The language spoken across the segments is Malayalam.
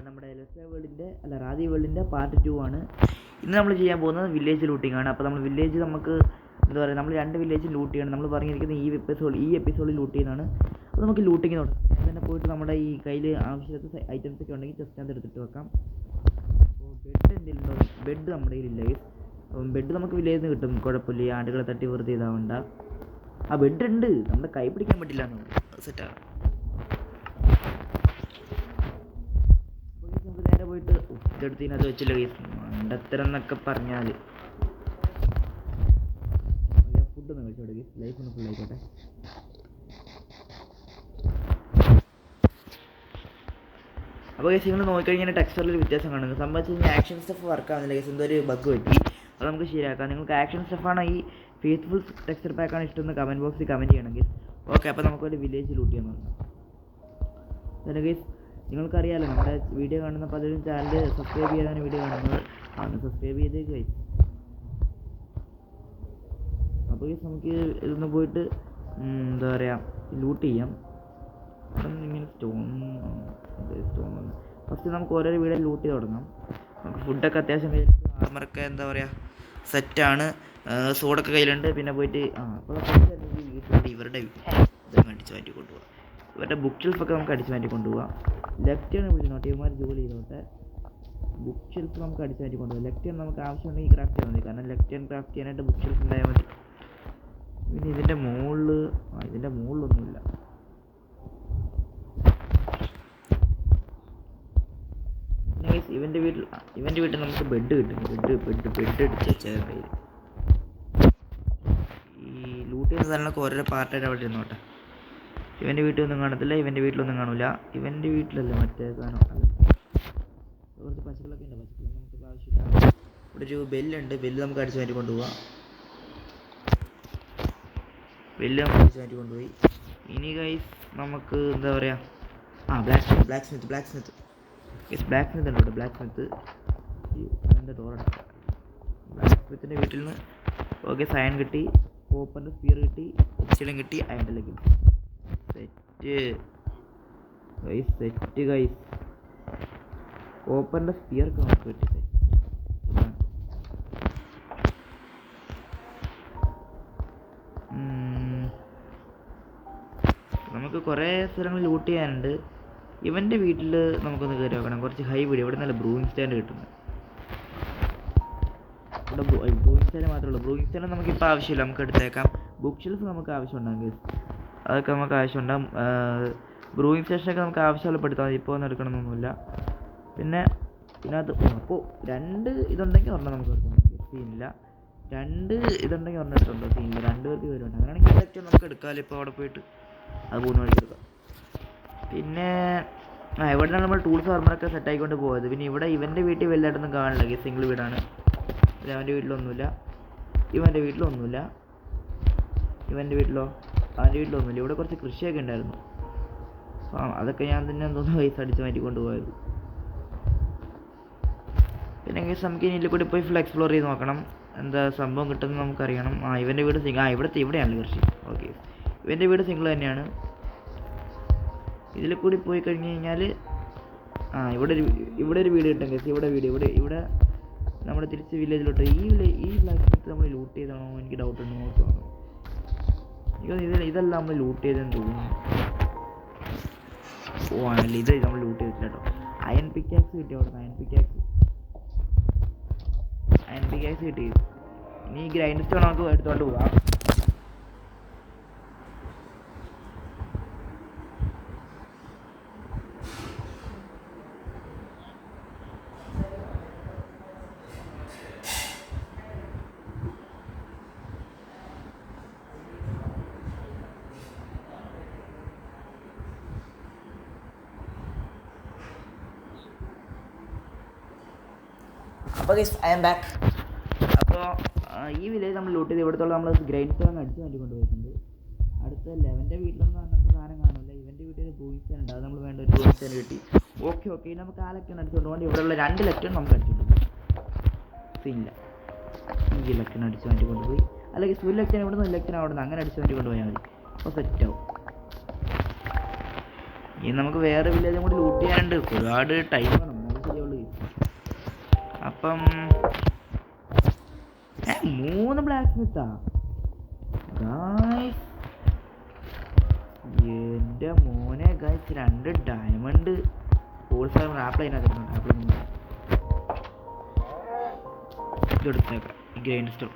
നമ്മുടെ ലെസ്സ വേൾഡിൻ്റെ അല്ല റാദി വേൾഡിൻ്റെ പാർട്ട് 2 ആണ്. ഇന്ന് നമ്മൾ ചെയ്യാൻ പോകുന്നത് വില്ലേജ് ലൂട്ടിംഗ് ആണ്. അപ്പോൾ നമ്മൾ വില്ലേജ് നമുക്ക് എന്താ പറയുക, നമ്മൾ 2 വില്ലേജ് ലൂട്ട് ചെയ്യണം. നമ്മൾ പറഞ്ഞിരിക്കുന്നത് ഈ എപ്പിസോഡിൽ ലൂട്ട് ചെയ്യുന്നതാണ്. അപ്പോൾ നമുക്ക് ലൂട്ടിങ് തുടങ്ങാം. ഞാൻ തന്നെ പോയിട്ട് നമ്മുടെ ഈ കയ്യിൽ ആവശ്യമില്ലാത്ത ഐറ്റംസ് ഒക്കെ ഉണ്ടെങ്കിൽ ജസ്റ്റ് അത് എടുത്തിട്ട് വെക്കാം. അപ്പോൾ ബെഡ് എന്തെങ്കിലും ഉണ്ടോ? ബെഡ് നമ്മുടെ കയ്യിലില്ല. അപ്പം ബെഡ് നമുക്ക് വില്ലേജിൽ നിന്ന് കിട്ടും, കുഴപ്പമില്ല. ഈ ആണ്ടുകളെ തട്ടി വെറുതെ ഇതാവണ്ട. ആ ബെഡ് ഉണ്ട്, നമ്മുടെ കൈ പിടിക്കാൻ പറ്റില്ല എന്നുണ്ട്. സെറ്റാണ്. നമുക്ക് നേരെ പോയിട്ട് ഇതെടുത്തതിനകത്ത് വെച്ചില്ല കേസ് മണ്ടത്തരം എന്നൊക്കെ പറഞ്ഞാൽ. ഞാൻ ഫുഡൊന്ന് കഴിച്ചോട്ടെ കേസ്, ലൈഫ് ഒന്ന് ഫുൾ ആയിക്കോട്ടെ. അപ്പോൾ കേസ് നിങ്ങൾ നോക്കിക്കഴിഞ്ഞാൽ ടെക്സ്റ്ററിൽ വ്യത്യാസം കാണുന്നത് സംബന്ധിച്ച് കഴിഞ്ഞാൽ ആക്ഷൻ സ്റ്റഫ് വർക്ക് ആവുന്നില്ല കേസ്. എന്തോ ഒരു ബഗ് പറ്റി, അത് നമുക്ക് ശരിയാക്കാം. നിങ്ങൾക്ക് ആക്ഷൻ സ്റ്റഫാണ് ഈ ഫേസ്ഫുൾ ടെക്സ്ചർ പാക്കാണ് ഇഷ്ടമെന്ന് കമൻറ്റ് ബോക്സിൽ കമൻറ്റ് ചെയ്യണമെങ്കിൽ ഓക്കെ. അപ്പോൾ നമുക്കൊരു വില്ലേജ് ലൂട്ട് ചെയ്യാൻ നോക്കാം. പിന്നെ കേസ് നിങ്ങൾക്കറിയാമല്ലോ, നമ്മുടെ വീഡിയോ കാണുന്ന പലരും ചാനൽ സബ്സ്ക്രൈബ് ചെയ്താണ് വീഡിയോ കാണുന്നത്. സബ്സ്ക്രൈബ് ചെയ്തേക്ക് കഴിച്ചു. അപ്പോൾ കേസ് നമുക്ക് ഇതൊന്ന് പോയിട്ട് എന്താ പറയുക ലൂട്ട് ചെയ്യാം. ഇങ്ങനെ സ്റ്റോൺ ഫസ്റ്റ് നമുക്ക് ഓരോ വീഡിയോ ലൂട്ട് ചെയ്ത് തുടങ്ങാം. നമുക്ക് ഫുഡൊക്കെ അത്യാവശ്യം കയ്യിലുണ്ട്, ആർമറൊക്കെ എന്താ പറയുക സെറ്റാണ്, സോഡൊക്കെ കയ്യിലുണ്ട്. പിന്നെ പോയിട്ട് അപ്പോൾ വീട്ടിലുണ്ട് ഇവരുടെ ഇതൊക്കെ അടിച്ച് മാറ്റി കൊണ്ടുപോകാം. ഇവരുടെ ബുക്ക് ഷെൽഫൊക്കെ നമുക്ക് അടിച്ച് മാറ്റി കൊണ്ടുപോകാം. ലെഫ്റ്റാണ് വിളിച്ചോട്ടെ, ഇവന്മാർ ജോലി ചെയ്തോട്ടെ. ബുക്ക് ഷെൽഫ് നമുക്ക് അടിച്ച് മാറ്റി കൊണ്ടുപോകാം. ലെഫ്റ്റ് നമുക്ക് ആവശ്യമുണ്ടെങ്കിൽ ക്രാഫ്റ്റ് ചെയ്യാൻ മതി, കാരണം ലെഫ്റ്റ് ക്രാഫ്റ്റ് ചെയ്യാനായിട്ട് ബുക്ക് ഷെൽഫ് ഉണ്ടായാൽ മതി. പിന്നെ ഇതിൻ്റെ മുകളിലൊന്നുമില്ല. ഇവൻ്റെ വീട്ടിൽ നമുക്ക് ബെഡ് കിട്ടും. ബെഡ് അടിച്ച് വെച്ചാൽ കയ്യിൽ. ഈ ലൂട്ട് ചെയ്യുന്ന സാധനങ്ങളൊക്കെ ഓരോ പാർട്ടായിട്ട് അവിടെ ഇരുന്നോട്ടെ. ഇവൻ്റെ വീട്ടിലൊന്നും കാണത്തില്ല, ഇവൻ്റെ വീട്ടിലൊന്നും കാണില്ല. ഇവൻ്റെ വീട്ടിലല്ല, മറ്റേ സാധനം അല്ല. കുറച്ച് പശുക്കളൊക്കെ ഉണ്ട്, പശുക്കളൊന്നും നമുക്ക് ആവശ്യമില്ല. ഇവിടെ ഒരു ബെല്ലുണ്ട്, ബെല്ല് നമുക്ക് അടിച്ച് മാറ്റി കൊണ്ടുപോകാം. ബെല്ല് നമുക്ക് അടിച്ച് മാറ്റി കൊണ്ടുപോയി. ഇനി ഗൈസ് നമുക്ക് എന്താ പറയുക, ബ്ലാക്ക് സ്മിത്ത് ഉണ്ട് ഇവിടെ. ബ്ലാക്ക് സ്മിത്ത് അതിൻ്റെ ഡോറടക്കാം. ബ്ലാക്ക് സ്മിത്തിൻ്റെ വീട്ടിൽ നിന്ന് ഓക്കെ സയൻ കിട്ടി, കോപ്പറിൻ്റെ സ്പിയർ കിട്ടി, ഒബ്സിഡിയൻ കിട്ടി, അയൻ്റെ കിട്ടി. Set guys. കോപ്പറിൻ്റെ സ്പിയർക്ക് നമുക്ക് കിട്ടി. നമുക്ക് കുറേ സ്ഥലങ്ങൾ ലൂട്ട് ചെയ്യാനുണ്ട്. ഇവൻ്റെ വീട്ടിൽ നമുക്കൊന്ന് കയറി നോക്കണം. കുറച്ച് ഹൈ വീട്, ഇവിടെ നല്ല ബ്രൂയിങ് സ്റ്റാൻഡ് കിട്ടുന്നത്. ഇവിടെ ബ്രൂയിങ് സ്റ്റാൻഡ് മാത്രമേ ഉള്ളൂ. ബ്രൂയിങ് സ്റ്റാൻഡ് നമുക്കിപ്പോൾ ആവശ്യമില്ല, നമുക്ക് എടുത്തേക്കാം. ബുക്ക് ഷെൽഫ് നമുക്ക് ആവശ്യമുണ്ടാകും, അതൊക്കെ നമുക്ക് ആവശ്യമുണ്ടാകും. ബ്രൂയിങ് സ്റ്റേഷനൊക്കെ നമുക്ക് ആവശ്യമുള്ള എടുത്താൽ മതി, ഇപ്പോൾ ഒന്നും എടുക്കണമെന്നൊന്നുമില്ല. പിന്നെ ഇതിനകത്ത് അപ്പോൾ 2 ഇതുണ്ടെങ്കിൽ ഒരെണ്ണം നമുക്ക് എടുക്കണം, സീനില്ല. 2 ഇതുണ്ടെങ്കിൽ ഒരെണ്ണം എടുത്തുണ്ടോ, സീനില്ല. 2 പേർക്ക് വരുന്നുണ്ട്. അങ്ങനെയാണെങ്കിൽ ഇതൊക്കെ നമുക്ക് എടുക്കാമല്ലോ. ഇപ്പോൾ അവിടെ പോയിട്ട് അത് പോകുന്ന വഴിക്ക് എടുക്കാം. പിന്നെ ഇവിടെയാണ് നമ്മൾ ടൂൾസ് ആർമറൊക്കെ സെറ്റായിക്കൊണ്ട് പോയത്. പിന്നെ ഇവിടെ ഇവൻ്റെ വീട്ടിൽ വലുതായിട്ടൊന്നും കാണില്ല, സിംഗിൾ വീടാണ്. അവൻ്റെ വീട്ടിലൊന്നുമില്ല, ഇവൻ്റെ വീട്ടിലൊന്നുമില്ല. അവൻ്റെ വീട്ടിലൊന്നുമില്ല. ഇവിടെ കുറച്ച് കൃഷിയൊക്കെ ഉണ്ടായിരുന്നു, അതൊക്കെ ഞാൻ തന്നെ എന്തോന്ന് പൈസ അടിച്ച് മാറ്റിക്കൊണ്ട് പോയത്. പിന്നെ നമുക്ക് ഇനി കൂടി പോയി ഫുൾ എക്സ്പ്ലോർ ചെയ്ത് നോക്കണം, എന്താ സംഭവം കിട്ടുന്നത് നമുക്കറിയണം. ഇവൻ്റെ വീട് ഇവിടെയാണല്ലോ കൃഷി. ഓക്കെ, ഇവൻ്റെ വീട് സിംഗിൾ തന്നെയാണ്. ഇതിൽ കൂടി പോയി കഴിഞ്ഞ് കഴിഞ്ഞാൽ ഇവിടെ ഒരു വീട് കിട്ടും കേസ്. ഇവിടെ നമ്മുടെ തിരിച്ച് വില്ലേജിലോട്ട് ഈ ബ്ലാക്ക് സ്മിത്ത് നമ്മൾ ലൂട്ട് ചെയ്താണോ എനിക്ക് ഡൗട്ട് ഉണ്ട്, നോക്കി വേണം. ഇതെല്ലാം നമ്മൾ ലൂട്ട് ചെയ്തെന്ന് തോന്നുന്നു. ആണല്ലേ, ഇത് നമ്മൾ ലൂട്ട് ചെയ്തിട്ടില്ല കേട്ടോ. അയൺ പിക്കാക്സ് കിട്ടി അവിടെ നിന്ന്. അയൺ പിക്കാക്സ് കിട്ടി. ഇനി ഗ്രൈൻഡ് സ്റ്റോൺ നമുക്ക് എടുത്തോണ്ട് പോവാം. അപ്പോൾ ഗൈസ് ഐ ആം ബാക്ക്. അപ്പോൾ ഈ വില്ലേജ് നമ്മൾ ലൂട്ട് ചെയ്ത് ഇവിടത്തോളം നമ്മൾ ഗ്രൈൻഡ് സ്റ്റോൺ അടിച്ച് മാറ്റി കൊണ്ടുപോയിട്ടുണ്ട്. അടുത്ത ലെവൻ്റെ വീട്ടിലൊന്നും അങ്ങനത്തെ സാധനം കാണില്ല. ഇവൻ്റെ വീട്ടിൽ ഒരു ബ്രൂയിങ് സ്റ്റാൻഡ് ഉണ്ട്, അത് നമ്മൾ വേണ്ട ഒരു ബ്രൂയിങ് സ്റ്റാൻഡ് കിട്ടി. ഓക്കെ ഇനി നമുക്ക് ആ ലെക്കാണ് അടിച്ചുകൊണ്ട് പോകേണ്ടത്. ഇവിടെയുള്ള 2 ലെക്കാണ് നമുക്ക് അടിച്ചിട്ടുണ്ട്, സീനില്ല. 5 ലെക്കാണ് അടിച്ച് മാറ്റി കൊണ്ടുപോയി. അല്ലെങ്കിൽ ഒരു ലെക്കാണ് ഇവിടെ നിന്ന്, 1 ലെക്കാണ് അവിടെ നിന്ന്, അങ്ങനെ അടിച്ച് മാറ്റി കൊണ്ടുപോയാൽ മതി. അപ്പോൾ സെറ്റാവും. ഇനി നമുക്ക് വേറെ വില്ലേജും കൂടി ലൂട്ട് ചെയ്യാനുണ്ട്. ഒരുപാട് ടൈം വേണം, എന്നാലും ശരിയുള്ളൂ. അപ്പം 3 ബ്ലാക്ക് സ്മിത്താ ഗായ്സ്. എൻ്റെ മോനെ ഗായ്സ്, 2 ഡയമണ്ട് ആപ്പിൾ അതിനകത്തുണ്ട്. ആപ്പിൾ ഇതെടുത്തേക്കാം, ഗ്രൈൻഡ് സ്റ്റോൺ.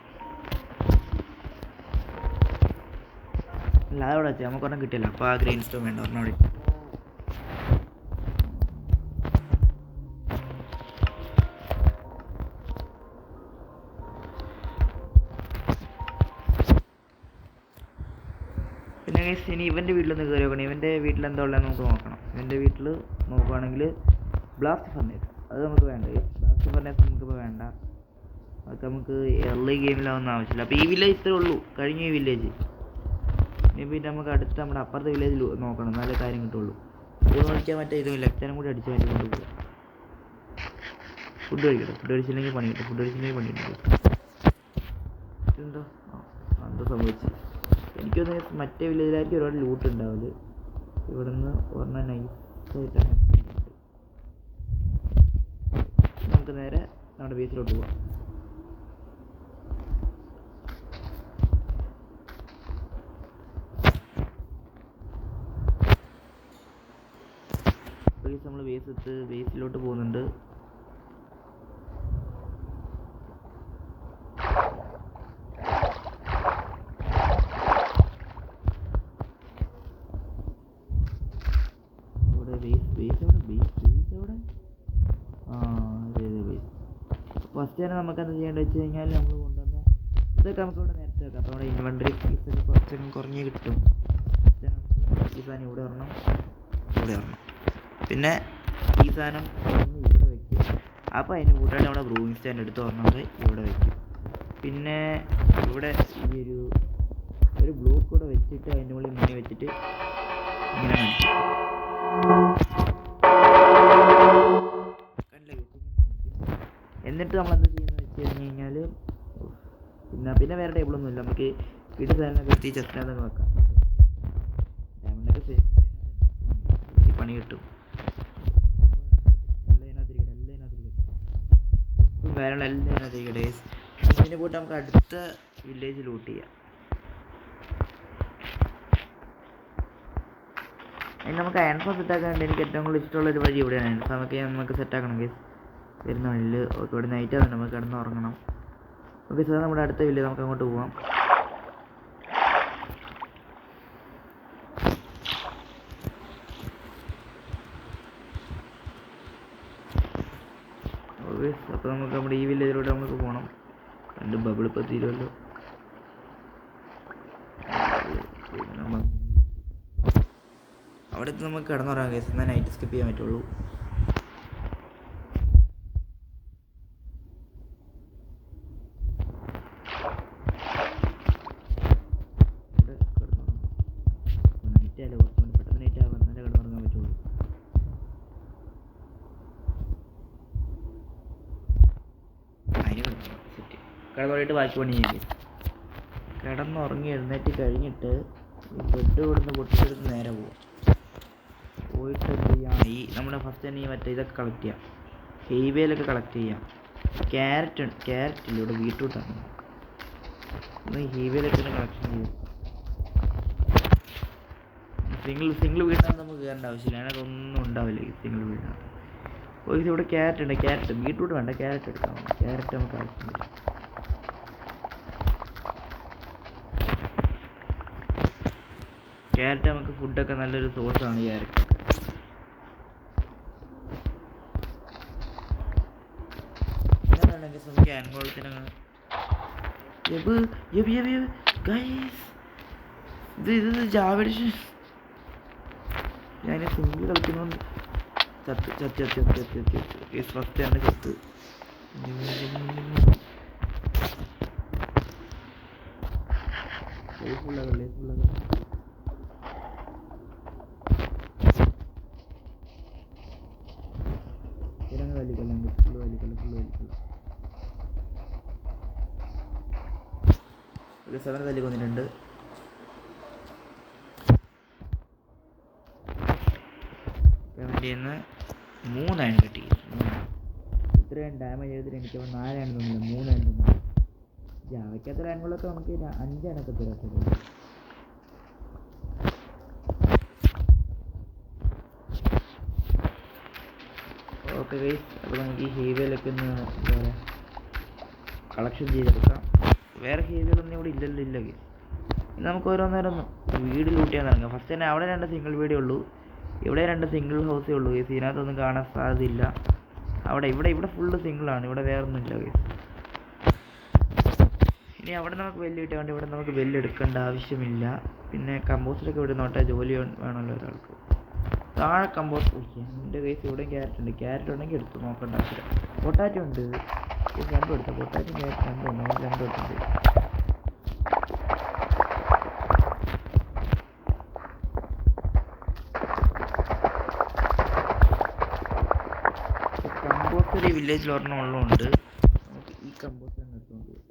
അല്ലാതെ അവിടെ വെച്ചാൽ നമുക്കൊരെണ്ണം കിട്ടില്ല. അപ്പോൾ ആ ഗ്രൈൻഡ് സ്റ്റോൺ വേണ്ട, ഒരെണ്ണം അവിടെ. പിന്നെ ഇനി ഇവൻ്റെ വീട്ടിലൊന്ന് കയറി നോക്കണം. ഇവൻ്റെ വീട്ടിൽ എന്താ ഉള്ളതെന്ന് നമുക്ക് നോക്കണം. ഇവൻ്റെ വീട്ടിൽ നോക്കുകയാണെങ്കിൽ ബ്ലാസ്റ്റ് ഫർണേസ് അത് നമുക്ക് വേണ്ട. ബ്ലാസ്റ്റ് ഫർണേസ് നമുക്കിപ്പോൾ വേണ്ട. അതൊക്കെ നമുക്ക് എർലി ഗെയിമിലാവുന്ന ആവശ്യമില്ല. അപ്പോൾ ഈ വില്ലേജ് ഇത്രേ ഉള്ളൂ, കഴിഞ്ഞ ഈ വില്ലേജ്. ഇനി പിന്നെ നമുക്ക് അടുത്ത് നമ്മുടെ അപ്പുറത്തെ വില്ലേജിൽ നോക്കണം, നല്ല കാര്യം കിട്ടുള്ളൂ. ഇത് നോക്കിയാൽ മറ്റേ ഇത് ലെഫ്റ്റനും കൂടി അടിച്ച് മാറ്റി കൊണ്ടുപോകും. ഫുഡ് കഴിക്കട്ടെ. ഫുഡ് കഴിച്ചില്ലെങ്കിൽ പണി കിട്ടും. ഫുഡ് കഴിച്ചില്ലെങ്കിൽ പണി കിട്ടും. ഇതെന്തോ എന്തോ സംഭവിച്ചു. എനിക്കൊന്ന് മറ്റേ വില്ലേജിലായിരിക്കും ഒരുപാട് ലൂട്ട് ഉണ്ടാവില്ല. ഇവിടെ നിന്ന് ഒരെണ്ണം നൈസായിട്ടാണ്. നമുക്ക് നേരെ നമ്മുടെ ബേസിലോട്ട് പോവാം. നമ്മൾ ബേസിലോട്ട് പോകുന്നുണ്ട്. ഫസ്റ്റ് തന്നെ നമുക്ക് എന്താ ചെയ്യേണ്ടത് വെച്ച് കഴിഞ്ഞാൽ നമ്മൾ കൊണ്ടുവന്ന ഇതൊക്കെ നമുക്ക് ഇവിടെ നേരത്തെ വെക്കാം. അപ്പോൾ നമ്മുടെ ഇൻവെൻട്രി സ്പേസൊക്കെ കുറച്ചൊക്കെ കുറഞ്ഞ് കിട്ടും. ഈ സാധനം ഇവിടെ വരണം, ഇവിടെ വരണം. പിന്നെ ഈ സാധനം ഇവിടെ വയ്ക്കും. അപ്പോൾ അതിന് കൂട്ടായിട്ട് നമ്മുടെ ബ്രൂയിങ് സ്റ്റാൻഡ് എടുത്ത് പറഞ്ഞത് ഇവിടെ വയ്ക്കും. പിന്നെ ഇവിടെ ഈ ഒരു ബ്ലോക്ക് കൂടെ വെച്ചിട്ട് അതിൻ്റെ മുകളിൽ മുന്നേ വെച്ചിട്ട് ഇങ്ങനെ അടിക്കും. എന്നിട്ട് നമ്മളെന്താ ചെയ്യുന്നത് വെച്ച് കഴിഞ്ഞ് കഴിഞ്ഞാൽ പിന്നെ വേറെ ടേബിളൊന്നും ഇല്ല. നമുക്ക് വീട്ടിൽ സാധനമൊക്കെ എത്തി ചെസ്റ്റിനകത്ത് വെക്കാം. ഡയമണ്ടൊക്കെ സേഫ് പണി കിട്ടും. കാര്യങ്ങൾ എല്ലാം ഇതിനകത്തിരിക്കട്ടെ. ഇതിനെ പോയിട്ട് നമുക്ക് അടുത്ത വില്ലേജ് ലൂട്ട് ചെയ്യാം. ഇനി നമുക്ക് അയൺഫോം സെറ്റാക്കാനുണ്ട്. എനിക്ക് ഏറ്റവും കൂടുതൽ ഇഷ്ടമുള്ളൊരു വഴി ഇവിടെയാണ്. അയൺഫോമൊക്കെ നമുക്ക് സെറ്റാക്കണം ഗൈസ്. വരുന്ന വഴിയിൽ ഓക്കെ. ഇവിടെ നൈറ്റ് ആകുന്നുണ്ട്, നമുക്ക് കിടന്ന് ഉറങ്ങണം. ഓക്കെ സാർ, നമ്മുടെ അടുത്ത വില്ലേജ് നമുക്ക് അങ്ങോട്ട് പോവാം. ഓക്കെ, അപ്പോൾ നമുക്ക് നമ്മുടെ ഈ വില്ലേജിലോട്ട് നമുക്ക് പോകണം. 2 ബബിൾ ഇപ്പോൾ തീരുമല്ലോ. അവിടെ നമുക്ക് കിടന്നുറങ്ങാം ഗൈസ്. എന്നാൽ നൈറ്റ് സ്കിപ്പ് ചെയ്യാൻ പറ്റുള്ളൂ. നൈറ്റ് ആയാലും കുറച്ചുകൊണ്ട് പെട്ടെന്ന് നൈറ്റ് ആവാൻ നല്ല കിടന്നുറങ്ങാൻ പറ്റുള്ളൂ. അതിന് സെറ്റ് കിടന്നുറങ്ങിയിട്ട് ബാക്കി പണി ചെയ്യും. കിടന്നുറങ്ങി എഴുന്നേറ്റ് കഴിഞ്ഞിട്ട് ബെഡ് കൊടുന്ന് പൊട്ടിച്ചെടുത്ത് നേരെ പോകും. പോയിട്ട് എന്ത് ചെയ്യാം, ഈ നമ്മുടെ ഫസ്റ്റ് തന്നെ ഈ മറ്റേ ഇതൊക്കെ കളക്ട് ചെയ്യാം. ഹെയ്വേലൊക്കെ കളക്ട് ചെയ്യാം. ക്യാരറ്റ് ഇല്ല, ഇവിടെ ബീട്രൂട്ടാണ്. ഒന്ന് ഹെയ്വേലൊക്കെ കളക്ഷൻ ചെയ്യും. സിംഗിൾ വീടിനകത്ത് നമുക്ക് കയറേണ്ട ആവശ്യമില്ല. അതിനകത്തൊന്നും ഉണ്ടാവില്ല ഈ സിംഗിൾ വീടിനകത്ത്. ഓ, ഇതിവിടെ ക്യാരറ്റ് ഉണ്ട്. ക്യാരറ്റ് ബീട്രൂട്ട് വേണ്ട, ക്യാരറ്റ് എടുക്കാം. ക്യാരറ്റ് നമുക്ക് ആവശ്യമില്ല. ക്യാരറ്റ് നമുക്ക് ഫുഡൊക്കെ നല്ലൊരു സോഴ്സാണ് ക്യാരറ്റ്. നമുക്ക് ആൻഗോളത്തിനാണ് ഇത് ജാവഡിഷൻ. ഞാൻ സിംഗിൾ കളിക്കുന്നുണ്ട്. ഫസ്റ്റ് തന്നെ ചത്ത്. ഫുള്ളാകല്ലേ വലിക്കല്ലേ ഫുള്ള് വലിക്കല്ല. ഒരു 7 തല്ലി കൊന്നിട്ടുണ്ട്. നിന്ന് 3 അയൺ കിട്ടി. ഇത്രയും ഡാമേജ് ചെയ്തിട്ട് എനിക്ക് 4 അയൺ തോന്നില്ല, 3 അയൺ തോന്നില്ല. ജാവയ്ക്കകത്ത് അയണുകളൊക്കെ നമുക്ക് 5 അയണൊക്കെ തരാത്തത്. ഓക്കെ ഗൈസ്, അപ്പോൾ നമുക്ക് ഈ ഹീവയിലൊക്കെ ഒന്ന് എന്താ പറയുക കളക്ഷൻ ചെയ്തെടുക്കാം. വേറെ ഹീവയിലൊന്നും ഇവിടെ ഇല്ല ഗൈസ്. ഇനി നമുക്ക് ഓരോന്നേരം വീട് ലൂട്ട് ചെയ്യാൻ തുടങ്ങാം. ഫസ്റ്റ് തന്നെ അവിടെ 2 സിംഗിൾ വീടേ ഉള്ളൂ, ഇവിടെ 2 സിംഗിൾ ഹൗസേ ഉള്ളൂ ഗൈസ്. ഇതിനകത്തൊന്നും കാണാൻ സാധ്യതയില്ല. ഇവിടെ ഫുള്ള് സിംഗിളാണ്, ഇവിടെ വേറെ ഒന്നുമില്ല ഗൈസ്. ഇനി അവിടെ നമുക്ക് വെല്ല് കിട്ടാണ്ട് ഇവിടെ നമുക്ക് വെല്ല് എടുക്കേണ്ട ആവശ്യമില്ല. പിന്നെ കമ്പോസ്റ്ററൊക്കെ ഇവിടെ നോട്ടെ, ജോലി വേണമല്ലോ ഒരാൾക്ക്. താഴെ കമ്പോസ്റ്റ് എൻ്റെ കേസ് ഇവിടെയും ക്യാരറ്റ് ഉണ്ടെങ്കിൽ എടുത്ത് നോക്കേണ്ട ആവശ്യം. പൊട്ടാറ്റോ ഉണ്ട്, രണ്ടും എടുത്താൽ പൊട്ടാറ്റോ ക്യാരറ്റ് രണ്ടും എടുത്തിട്ടുണ്ട്. കമ്പോസ്റ്റർ ഈ വില്ലേജിൽ ഒരെണ്ണം ഉള്ളതുകൊണ്ട് നമുക്ക് ഈ കമ്പോസ്റ്റർ തന്നെ എടുത്തുകൊണ്ട് പോകും.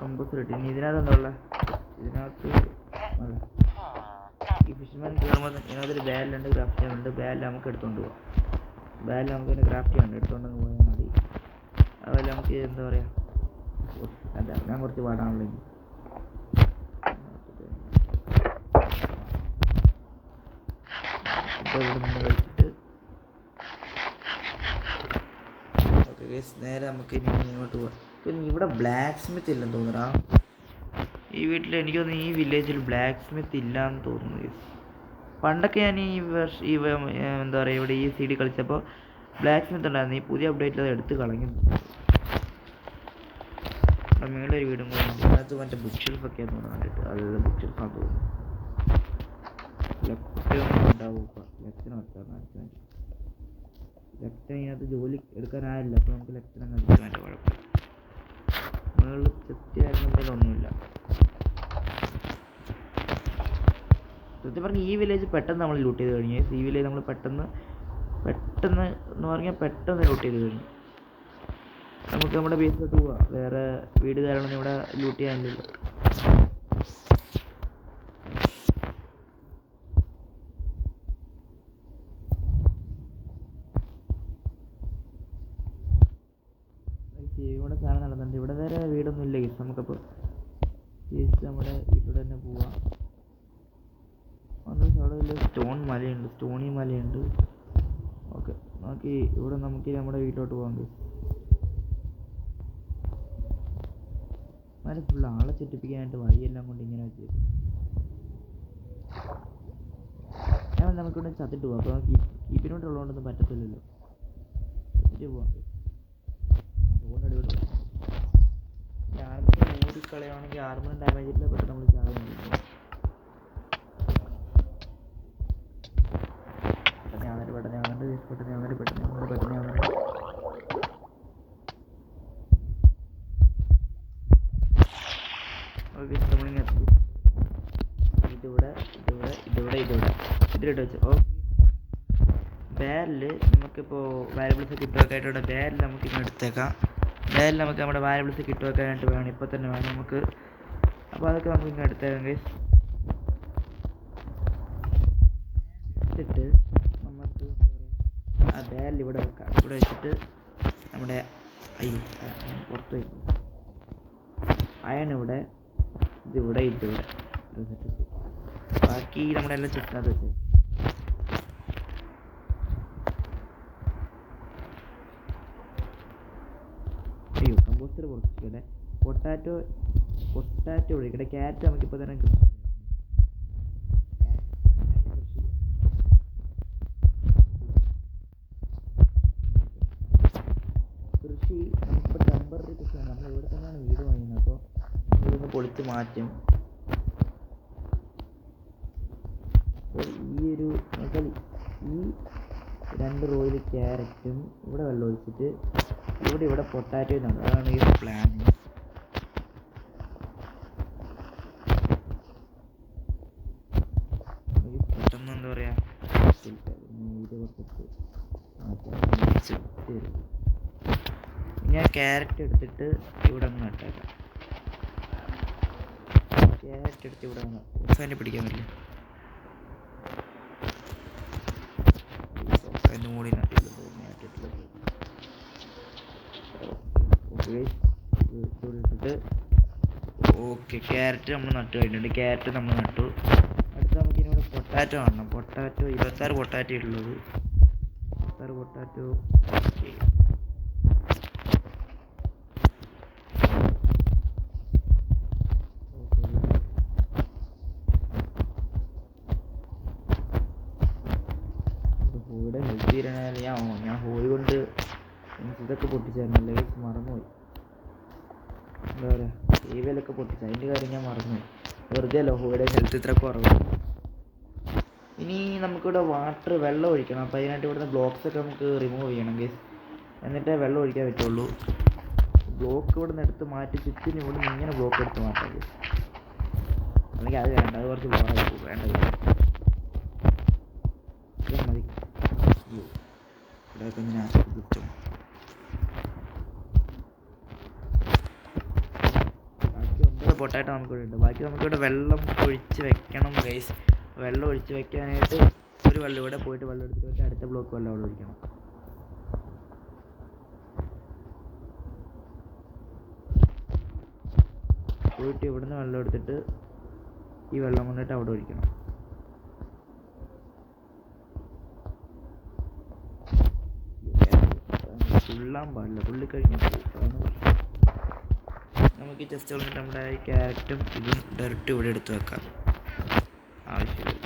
കമ്പോസ്റ്റർ കിട്ടി. ഇനി ഇതിനകത്ത് എന്താ ഉള്ളത്? ഇതിനകത്ത് ഈ ഫിഷ്മാൻ കയറുമ്പോൾ ഇതിനകത്തൊരു ബാരലുണ്ട്, ക്രാഫ്റ്റ് ചെയ്യാനുണ്ട്. ബാരൽ നമുക്ക് എടുത്തുകൊണ്ട് പോകാം. ബാരൽ നമുക്ക് പിന്നെ ക്രാഫ്റ്റ് ചെയ്യാനുണ്ട്, എടുത്തുകൊണ്ടങ്ങ് പോയാൽ മതി. അതുപോലെ നമുക്ക് എന്താ പറയുക, അല്ല ഞാൻ കുറച്ച് പാടാണല്ലോ. ഇപ്പോൾ ഇവിടെ നിന്ന് കഴിച്ചിട്ട് ഓക്കെ ഗൈസ്, നേരെ നമുക്ക് ഇനി ഇങ്ങോട്ട് പോകാം. പിന്നെ ഇവിടെ ബ്ലാക്ക് സ്മിത്ത് ഇല്ലെന്ന് തോന്നുന്നു. ഈ വീട്ടിൽ എനിക്ക് തോന്നുന്നു ഈ വില്ലേജിൽ ബ്ലാക്ക് സ്മിത്ത് ഇല്ലയെന്ന് തോന്നുന്നു ഗൈസ്. പണ്ടൊക്കെ ഞാൻ ഈ എന്താ പറയുക ഇവിടെ ഈ CD കളിച്ചപ്പോൾ ബ്ലാക്ക് സ്മിത്ത് ഉണ്ടായിരുന്നു. ഈ പുതിയ അപ്ഡേറ്റിൽ അത് എടുത്ത് കളഞ്ഞു. മേളിൽ ഒരു വീടും കൂടെ ഉണ്ട്. അതിനകത്ത് മറ്റേ ബുക്ക് ഷെൽഫൊക്കെ തോന്നുന്നു കണ്ടിട്ട്. അതെല്ലാം ബുക്ക് ഷെൽഫാന്ന് തോന്നുന്നു. ലെഫ്റ്റ് ഉണ്ടാവും, ലെഫ്റ്റിന് വെച്ചാൽ ലെഫ്റ്റ് അതിനകത്ത് ജോലി എടുക്കാനായില്ല. അപ്പോൾ നമുക്ക് ലെഫ്റ്റിനങ്ങ് അടിക്കാൻ വേണ്ട കുഴപ്പമില്ല. മുകളിൽ ചെത്തി ആയിരുന്നെങ്കിലും ഒന്നുമില്ല. സത്യം പറഞ്ഞാൽ ഈ വില്ലേജ് പെട്ടെന്ന് നമ്മൾ ലൂട്ട് ചെയ്ത് കഴിഞ്ഞു. ഈ വില്ലേജ് നമ്മൾ പെട്ടെന്ന് എന്ന് പറഞ്ഞാൽ പെട്ടെന്ന് ലൂട്ട് ചെയ്ത് കഴിഞ്ഞു. നമുക്ക് നമ്മുടെ ബേസിലോട്ട് പോവാം. വേറെ വീട് കാര്യങ്ങളൊന്നും ഇവിടെ ലൂട്ട് ചെയ്യാനില്ലല്ലോ. ഇവിടെ സാധനം നടന്നുണ്ട്. ഇവിടെ വേറെ വീടൊന്നും ഇല്ല ഗൈസ്. നമുക്കപ്പോൾ തിരിച്ച് നമ്മുടെ വീട്ടിലൂടെ തന്നെ പോവാം. അവിടെ വലിയ സ്റ്റോണി മലയുണ്ട്. ഓക്കെ, നോക്കി ഇവിടെ നമുക്ക് നമ്മുടെ വീട്ടിലോട്ട് പോകാം ഗൈസ്. ഫുൾ ആളെ ചുറ്റിപ്പിക്കാനായിട്ട് വഴിയെല്ലാം കൊണ്ട് ഇങ്ങനെ വെച്ചേക്കും. ഞാൻ നമുക്കിവിടെ ചത്തിട്ട് പോവാം. അപ്പോൾ കീപ്പിനോട്ടുള്ളതുകൊണ്ടൊന്നും പറ്റത്തില്ലല്ലോ. ചത്തിട്ട് പോവാം. അതുകൊണ്ട് അടിപൊളി. ആർമിനെ ഓടിക്കളയാണെങ്കിൽ ആർമിനും ഡാമേജ് ഇല്ല, പെട്ടെന്ന് നമ്മൾ ചാകാൻ കഴിയും. പെട്ടെന്ന് ഓക്കെ, നമ്മളിങ്ങനെ എത്തും. ഇതിലിട്ട് വെച്ചു. ഓക്കെ, ബാരല് നമുക്കിപ്പോൾ വാരിയബിൾസ് കിട്ടുവെക്കാനായിട്ട് ബാരൽ നമുക്ക് ഇങ്ങനെ എടുത്തേക്കാം. ബാരൽ നമുക്ക് നമ്മുടെ വാരിയബിൾസ് കിട്ടുവെക്കാനായിട്ട് വേണം, ഇപ്പോൾ തന്നെ വേണം നമുക്ക്. അപ്പോൾ അതൊക്കെ നമുക്ക് ഇങ്ങനെ എടുത്തേക്കാം ഗൈസ്. എടുത്തിട്ട് നമുക്ക് ആ ബാരൽ ഇവിടെ വെക്കാം. ഇവിടെ വെച്ചിട്ട് നമ്മുടെ പുറത്ത് വയ്ക്കും. അയൺ ഇവിടെ, ഇതിവിടെ ബാക്കി നമ്മുടെ എല്ലാം ചുറ്റാതെ വെച്ച്. അയ്യോ, കമ്പോസ്റ്റർ കുറച്ചിവിടെ. പൊട്ടാറ്റോ ഇവിടെ ക്യാരറ്റ് നമുക്കിപ്പോൾ തന്നെ കിട്ടും. കൃഷി നമുക്കിപ്പോൾ ടെമ്പററി കൃഷിയാണ്. നമ്മൾ ഇവിടെ തന്നെയാണ് വീട് വാങ്ങുന്നത്. അപ്പോൾ ഇതൊന്ന് പൊളിച്ച് മാറ്റും. ഈ 2 റോയിൽ ക്യാരറ്റും ഇവിടെ വെള്ളം ഒഴിച്ചിട്ട് ഇവിടെ പൊട്ടാറ്റോ ഇതാണ്. അതാണ് ഈ പ്ലാൻ. പെട്ടെന്ന് എന്താ പറയുക, ഞാൻ ക്യാരറ്റ് എടുത്തിട്ട് ഇവിടെ ഒന്ന് നട്ടേക്കാം. ക്യാരറ്റ് എടുത്ത് ഇവിടെ വന്നു തന്നെ പിടിക്കാൻ പറ്റില്ല. അതിൻ്റെ മുകളിനകത്തിട്ടുള്ളത് ഓക്കെ. ക്യാരറ്റ് നമ്മൾ നട്ടു കഴിഞ്ഞിട്ടുണ്ട്. ക്യാരറ്റ് നമ്മൾ നട്ടു. അടുത്ത് നമുക്ക് ഇനി ഇവിടെ പൊട്ടാറ്റോ കാണണം. പൊട്ടാറ്റോ 26 പൊട്ടാറ്റോ ഉള്ളത്. 26 പൊട്ടാറ്റോ. ഓക്കെ. ഹോയുടെ ഹെൽത്ത് തീരാനായാലും ഞാൻ ഹോയ് കൊണ്ട് ഇതൊക്കെ പൊട്ടിച്ചായിരുന്നല്ലേ, മറന്നുപോയി. എന്താ പറയുക, ടീവിയിലൊക്കെ പൊട്ടിച്ച അതിൻ്റെ കാര്യം ഞാൻ മറന്നുപോയി. വെറുതെ അല്ല ഹോയുടെ ഹെൽത്ത് ഇത്ര കുറവ്. ഇനി നമുക്കിവിടെ വെള്ളം ഒഴിക്കണം. അപ്പോൾ അതിനായിട്ട് ഇവിടുന്ന് ബ്ലോക്സൊക്കെ നമുക്ക് റിമൂവ് ചെയ്യണം ഗൈസ്. എന്നിട്ടേ വെള്ളം ഒഴിക്കാൻ പറ്റുള്ളൂ. ബ്ലോക്ക് ഇവിടെ നിന്ന് എടുത്ത് മാറ്റി ചുറ്റിന് ഇവിടെ നിന്ന് ഇങ്ങനെ ബ്ലോക്ക് എടുത്ത് മാറ്റാം ഗൈസ്. അല്ലെങ്കിൽ അത് വേണ്ട, അത് കുറച്ച് ബ്ലോക്കായി പോകും. വേണ്ട മതി. ഇവിടെ ഇങ്ങനെ കിട്ടും. പൊട്ടാറ്റോ നമുക്കിവിടെ ഉണ്ട്. ബാക്കി നമുക്കിവിടെ വെള്ളം ഒഴിച്ച് വെക്കണം ഗൈസ്. വെള്ളം ഒഴിച്ച് വെക്കാനായിട്ട് ഒരു വെള്ളം ഇവിടെ പോയിട്ട് വെള്ളം എടുത്തിട്ട് അടുത്ത ബ്ലോക്ക് വെള്ളം അവിടെ ഒഴിക്കണം. പോയിട്ട് ഇവിടുന്ന് വെള്ളം എടുത്തിട്ട് ഈ വെള്ളം കൊണ്ടിട്ട് അവിടെ ഒഴിക്കണം. തുള്ളാൻ പാടില്ല, തുള്ളിക്കഴിഞ്ഞാൽ നമുക്ക് ജസ്റ്റ് വന്നിട്ട് നമ്മുടെ ക്യാരറ്റും ഇതും ഡയറക്റ്റ് ഇവിടെ എടുത്ത് വെക്കാം. ആവശ്യമില്ല.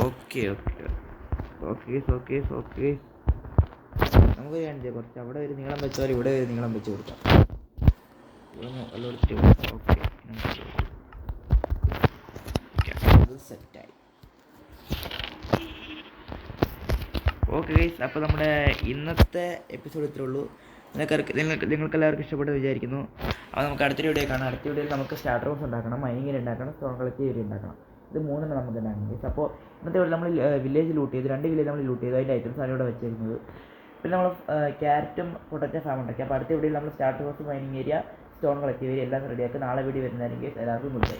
Okay okay okay okay okay. നമുക്ക് കാണിച്ചാൽ കുറച്ച് അവിടെ ഒരു നീളം വെച്ചാൽ ഇവിടെ ഒരു നീളം വെച്ച് കൊടുക്കാം. ഓക്കെ സെറ്റായി. ഓക്കെ ഗൈസ്, അപ്പോൾ നമ്മുടെ ഇന്നത്തെ എപ്പിസോഡ് ഇത്രേ ഉള്ളൂ. നിങ്ങൾക്ക് എല്ലാവർക്കും ഇഷ്ടപ്പെട്ടു വിചാരിക്കുന്നു. അപ്പോൾ നമുക്ക് അടുത്ത വീഡിയോ കാണാം. അടുത്ത വീഡിയോയിൽ നമുക്ക് സ്റ്റാർട്ടർ ബോക്സ് ഉണ്ടാക്കണം, മൈനിങ് ഉണ്ടാക്കണം, സ്റ്റോൺ കളക്റ്റീവ് ഉണ്ടാക്കണം. ഇത് മൂന്നെണ്ണം നമുക്ക് ഉണ്ടാക്കണം ഗൈസ്. അപ്പോൾ ഇന്നത്തെ വീഡിയോ നമ്മൾ വില്ലേജ് ലൂട്ട് ചെയ്ത് 2 വില്ലേജ് നമ്മൾ ലൂട്ട് ചെയ്തു. അതിൻ്റെ ഐറ്റംസ് ആണ് ഇവിടെ വെച്ചിരുന്നത്. പിന്നെ നമ്മൾ ക്യാരറ്റും പൊട്ടറ്റോ ഫാം ഉണ്ടാക്കി. അപ്പോൾ അടുത്ത വീഡിയോയിൽ നമ്മൾ starter box, mining area, stone collective area എല്ലാം റെഡിയാക്കി നാളെ വീഡിയോ വരുന്നതായിരിക്കും. എല്ലാവർക്കും ഗുഡ് ബൈ.